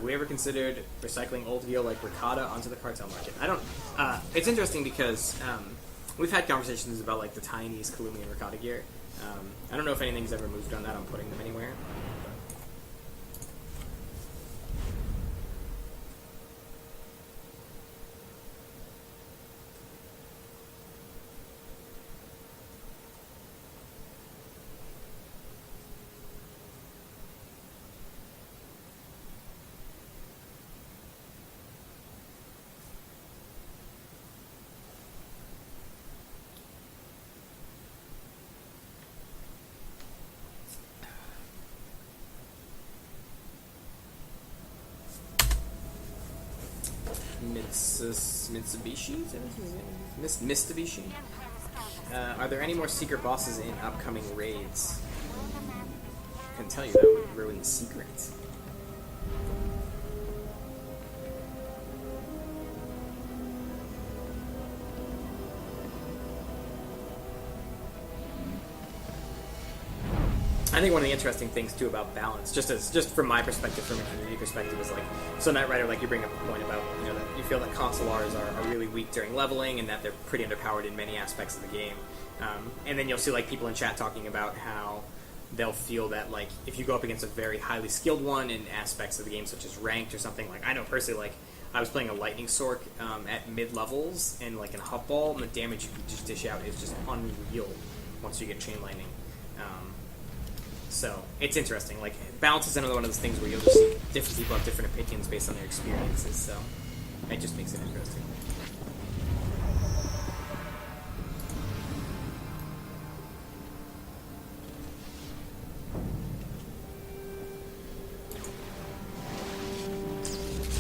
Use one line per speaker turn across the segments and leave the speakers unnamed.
have we ever considered recycling old gear like ricotta onto the cartel market? I don't. It's interesting because we've had conversations about like the Chinese Kalumi and ricotta gear. I don't know if anything's ever moved on that on putting them anywhere. Mitsubishi? Mitsubishi? Are there any more secret bosses in upcoming raids? I can tell you that would ruin the secrets. I think one of the interesting things too about balance, just from my perspective, from a community perspective, is like, so Knight Rider, like you bring up a point about, you know, that you feel that consulars are really weak during leveling and that they're pretty underpowered in many aspects of the game, and then you'll see like people in chat talking about how they'll feel that like if you go up against a very highly skilled one in aspects of the game such as ranked or something, like I know personally, like I was playing a lightning sork at mid levels and like in Huff Ball, and the damage you can just dish out is just unreal once you get chain lightning. So it's interesting. Like balance is another one of those things where you'll just see different people have different opinions based on their experiences. So it just makes it interesting.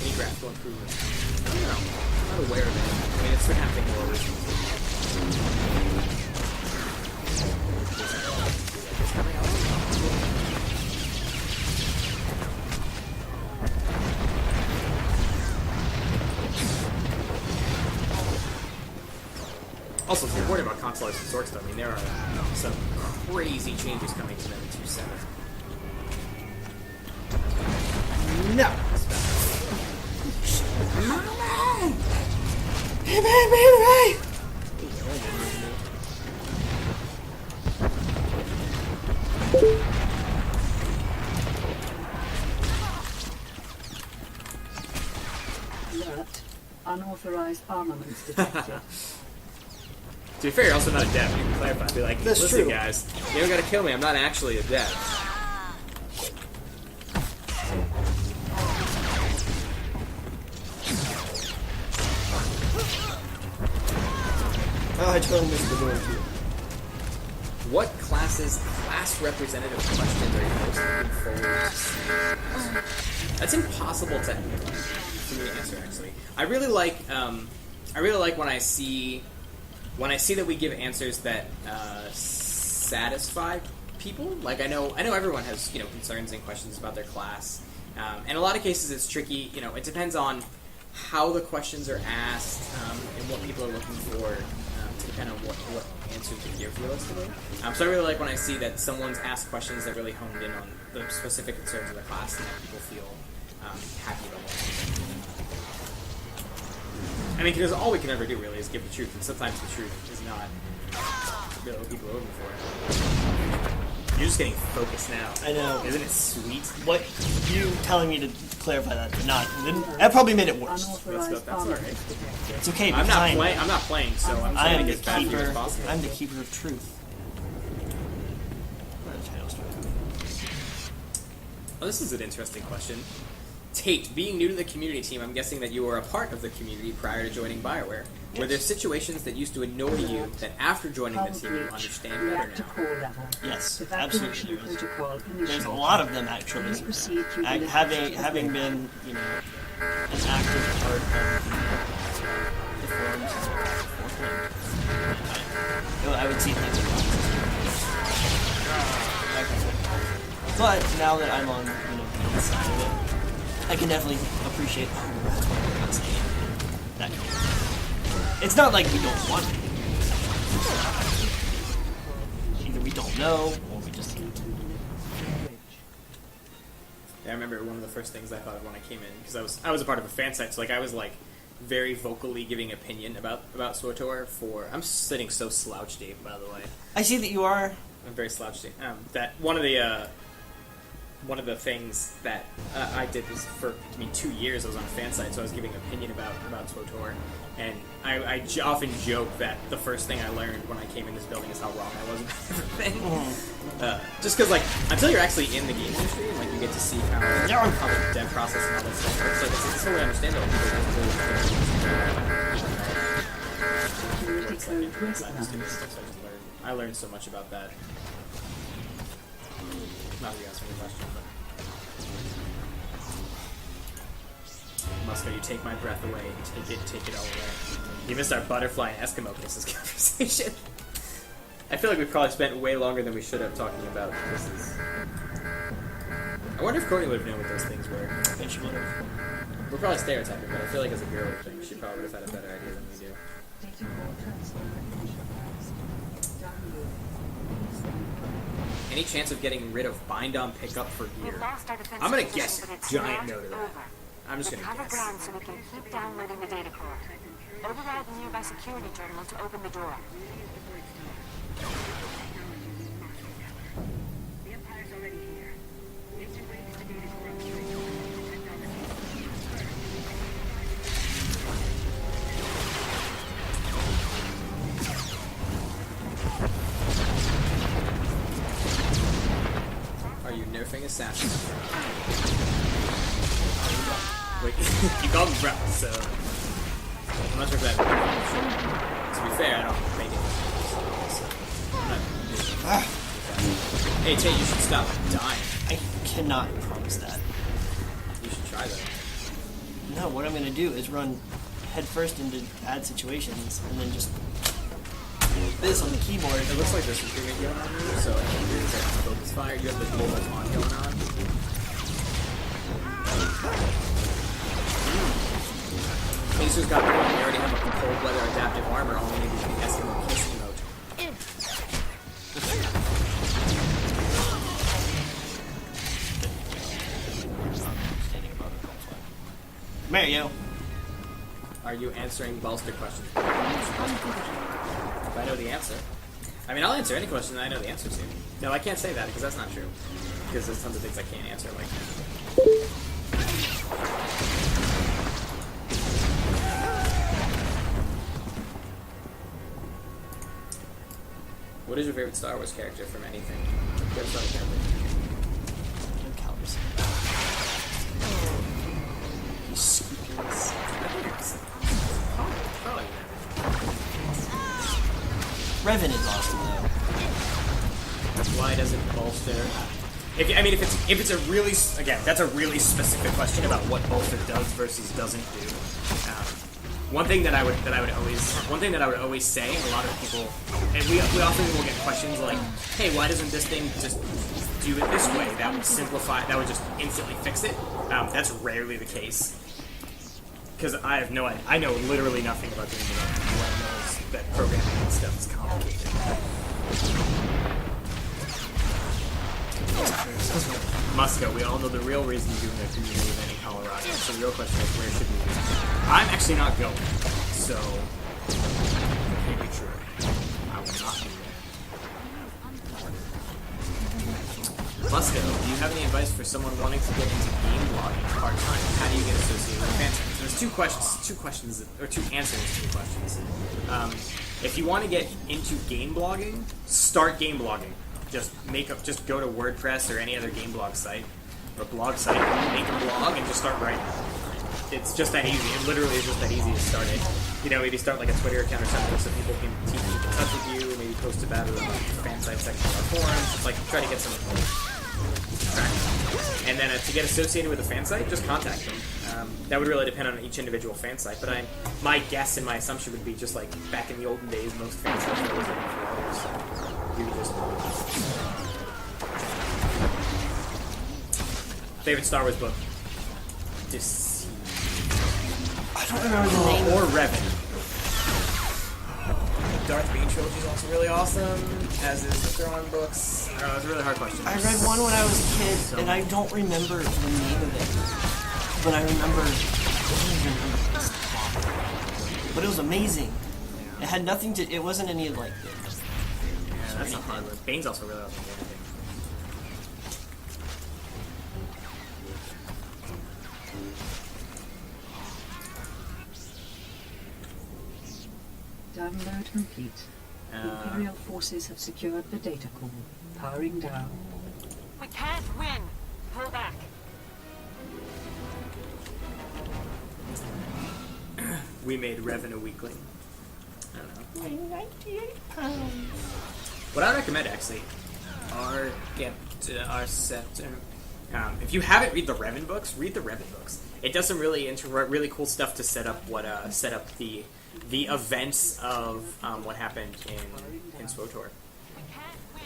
Any graphical improvement? I don't know. I'm not aware of it. I mean, it's been happening more recently. Also, if you're worried about consolers and sorts, though, I mean, there are some crazy changes coming to them in 2.7. No! Mommy! Baby!
Alert. Unauthorized armaments detected.
To be fair, you're also not a dev. You can clarify. Be like,
That's
listen,
true.
guys, you don't gotta kill me. I'm not actually a dev.
Oh, I totally missed the door too.
What class representative questions are you most looking forward to seeing? That's impossible to for me to answer. Actually, I really like when I see that we give answers that satisfy people. Like I know everyone has concerns and questions about their class. In a lot of cases, it's tricky. It depends on how the questions are asked and what people are looking for to depend on what answers you give realistically. So I really like when I see that someone's asked questions that really honed in on the specific concerns of the class and that people feel happy about what. I mean, because all we can ever do really is give the truth, and sometimes the truth is not really what people are looking for. You're just getting focused now.
I know.
Isn't it sweet?
What you telling me to clarify that did not? That probably made it worse.
That's alright.
It's okay.
I'm not playing, so I'm trying to get as bad for you as possible.
I'm the keeper of truth.
Oh, this is an interesting question. Tait, being new to the community team, I'm guessing that you were a part of the community prior to joining BioWare. Yes. Were there situations that used to annoy you that after joining the team you understand better now?
Yes, absolutely. There's a lot of them actually. Having been, an active part of the forums as well. I would see things like but now that I'm on, the inside of it, I can definitely appreciate that. It's not like we don't want it. Either we don't know, or we just...
Yeah, I remember one of the first things I thought of when I came in, because I was a part of a fan site, so like I was like very vocally giving opinion about SWTOR for. I'm sitting so slouched, Dave. By the way,
I see that you are.
I'm very slouched. That one of the things that I did was for 2 years I was on a fan site, so I was giving opinion about SWTOR, and I often joke that the first thing I learned when I came in this building is how wrong I was about everything. Just because, like, until you're actually in the game industry, and, like, you get to see how the dev process and all that stuff works, like, it's totally understandable. I learned so much about that. Not that you asked me a question, but Musco, you take my breath away. Take it all away. You missed our butterfly and Eskimo kisses conversation. I feel like we probably spent way longer than we should have talking about kisses. I wonder if Courtney would have known what those things were.
I think she would have.
We're probably stereotyping, but I feel like as a girl thing, she probably would have had a better idea than we do. Any chance of getting rid of bind on pickup for gear? I'm gonna guess giant no to that. I'm just gonna guess.
Ground so we can keep downloading the data core. Override the nearby security terminal to open the door.
The Empire's already here. Integrates the data core upstream.
Are you nerfing assassins? Wait, you called him Brett, so I'm not sure if that. To be fair, I don't make it. Hey, Tait, you should stop dying.
I cannot promise that.
You should try that.
No, what I'm going to do is run headfirst into ad situations and then just this on the keyboard.
It looks like there's some treatment going on here, so I think there's like focus fire. You have the global on going on. Acer's got one. We already have a cold weather adaptive armor. All we need is the Eskimo kiss emote.
Mario.
Are you answering bolster questions? If I know the answer. I mean, I'll answer any question that I know the answer to. No, I can't say that because that's not true. Because there's tons of things I can't answer, like. What is your favorite Star Wars character from anything? Favorite Star Wars character?
Calibers. He's scrupulous.
Probably.
Revan is awesome though.
Why does it bolster? If it's a really that's a really specific question about what bolster does versus doesn't do. One thing that I would always say, a lot of people, and we often will get questions like, hey, why doesn't this thing just do it this way? That would simplify. That would just instantly fix it. That's rarely the case. Because I have no idea. I know literally nothing about game development. What I know is that programming and stuff is complicated. Musco, we all know the real reason you're doing a community event in Colorado. So the real question is, where should we be? I'm actually not going. So, it can't be true. I will not be there. Musco, do you have any advice for someone wanting to get into game blogging part-time? How do you get associated with fans? So there's two answers to the questions. If you want to get into game blogging, start game blogging. Just go to WordPress or any other game blog site or blog site, make a blog and just start writing. It's just that easy. It literally is just that easy to start it. You know, maybe start like a Twitter account or something so people can keep in touch with you. Maybe post about it on the fan site section of our forums. Just like try to get some practice. And then to get associated with a fan site, just contact them. That would really depend on each individual fan site. But my guess and my assumption would be just like back in the olden days, most fan sites were always looking for others. So you would just. Favorite Star Wars book?
I don't remember the name.
Or Revan. Darth Bane trilogy is also really awesome, as is the Thrawn books. I don't know, it's a really hard question.
I read one when I was a kid, and I don't remember the name of it. But I don't even remember this plot. But it was amazing. It had nothing to... It wasn't any, like...
Yeah, that's a hard one. Bane's also really awesome, I think.
Download complete. Imperial forces have secured the data core. Powering down.
We can't win. Pull back.
We made Revan a weakling. I don't know.
98 pounds.
What I would recommend, actually, if you haven't read the Revan books, read the Revan books. It does some really cool stuff to set up the events of what happened in SWTOR.
We can't win.